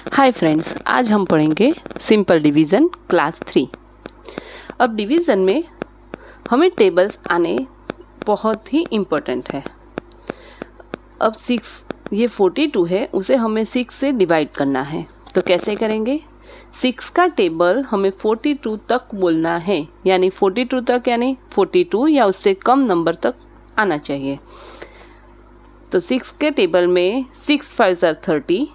Hi friends, आज हम पढ़ेंगे सिंपल डिवीज़न क्लास 3। अब डिवीज़न में हमें टेबल्स आने बहुत ही इम्पोर्टेंट है। अब 6 ये 42 है, उसे हमें 6 से डिवाइड करना है। तो कैसे करेंगे? 6 का टेबल हमें 42 तक बोलना है, यानी 42 तक, यानी 42 या उससे कम नंबर तक आना चाहिए। तो 6 के टेबल में 6 5 are 30,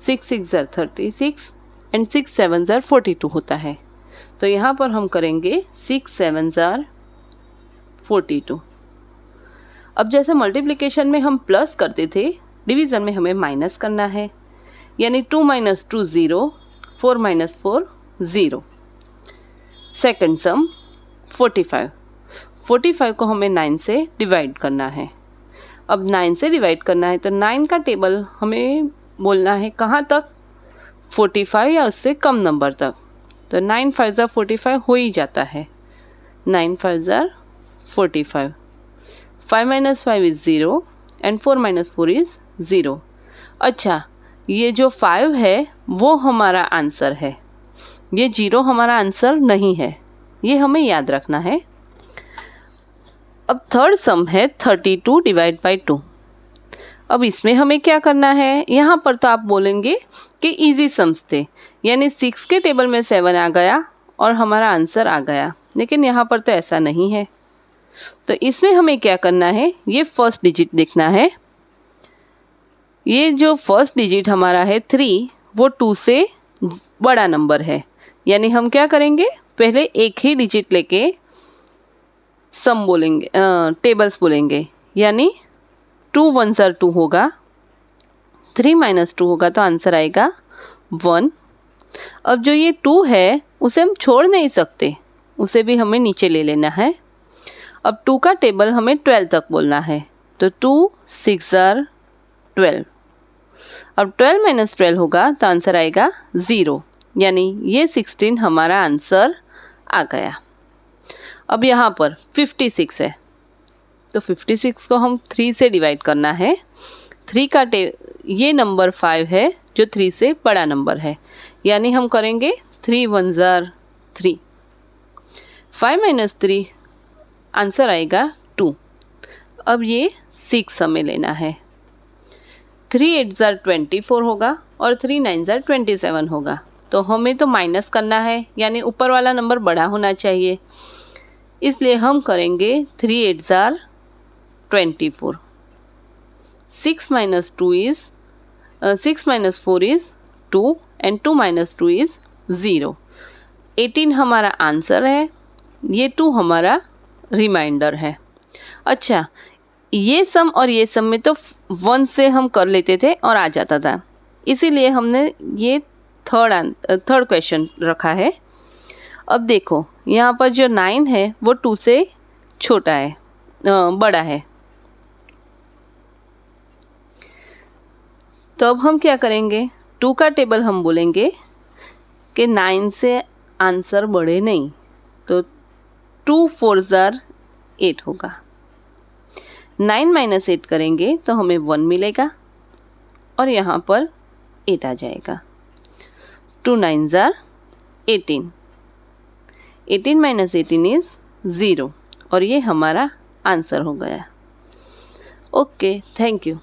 6 6 are 36 एंड 6 7 are 42 होता है। तो यहाँ पर हम करेंगे 6 7 are 42। अब जैसे मल्टीप्लिकेशन में हम प्लस करते थे, डिवीज़न में हमें माइनस करना है, यानी 2 - 2 0, 4 - 4 0। सेकंड सम 45 को हमें 9 से डिवाइड करना है। अब 9 से डिवाइड करना है तो 9 का टेबल हमें बोलना है कहाँ तक? 45 या उससे कम नंबर तक। तो 9 5 are 45 हो ही जाता है। 9 5 are 45। 5 - 5 is 0 and 4 - 4 is 0। अच्छा, ये जो 5 है वो हमारा आंसर है, ये 0 हमारा आंसर नहीं है, ये हमें याद रखना है। अब थर्ड सम है 32 डिवाइड बाई 2। अब इसमें हमें क्या करना है? यहाँ पर तो आप बोलेंगे कि इजी सम्स थे, यानी 6 के टेबल में 7 आ गया और हमारा आंसर आ गया, लेकिन यहाँ पर तो ऐसा नहीं है। तो इसमें हमें क्या करना है? ये फर्स्ट डिजिट देखना है। ये जो फर्स्ट डिजिट हमारा है 3, वो 2 से बड़ा नंबर है, यानी हम क्या करेंगे? पहले एक ही डिजिट लेके सम बोलेंगे, टेबल्स बोलेंगे, यानी 2 1s are 2 होगा, 3 - 2 होगा तो आंसर आएगा 1। अब जो ये 2 है उसे हम छोड़ नहीं सकते, उसे भी हमें नीचे ले लेना है। अब 2 का टेबल हमें 12 तक बोलना है, तो 2 6 are 12। अब 12 - 12 होगा तो आंसर आएगा 0, यानी ये 16 हमारा आंसर आ गया। अब यहाँ पर 56 है, तो 56 को हम 3 से डिवाइड करना है। 3 का ये नंबर 5 है जो 3 से बड़ा नंबर है, यानी हम करेंगे 3 1s are 3। 5 - 3 आंसर आएगा 2। अब ये 6 हमें लेना है। 3 8s are 24 होगा और 3 9s are 27 होगा। तो हमें तो माइनस करना है, यानी ऊपर वाला नंबर बड़ा होना चाहिए, इसलिए हम करेंगे 3 8s are 24। 6 - 2 is 6 - 4 is 2 and 2 - 2 is 0। 18 हमारा आंसर है, ये 2 हमारा रिमाइंडर है। अच्छा, ये सम और ये सम में तो 1 से हम कर लेते थे और आ जाता था, इसीलिए हमने ये थर्ड क्वेश्चन रखा है। अब देखो यहाँ पर जो 9 है वो 2 से छोटा है, बड़ा है। तो अब हम क्या करेंगे? 2 का टेबल हम बोलेंगे कि 9 से आंसर बड़े नहीं, तो 2 4s are 8 होगा। 9 - 8 करेंगे तो हमें 1 मिलेगा और यहाँ पर 8 आ जाएगा। 2 9s are 18। 18 - 18 is 0 और ये हमारा आंसर हो गया। Okay, thank you.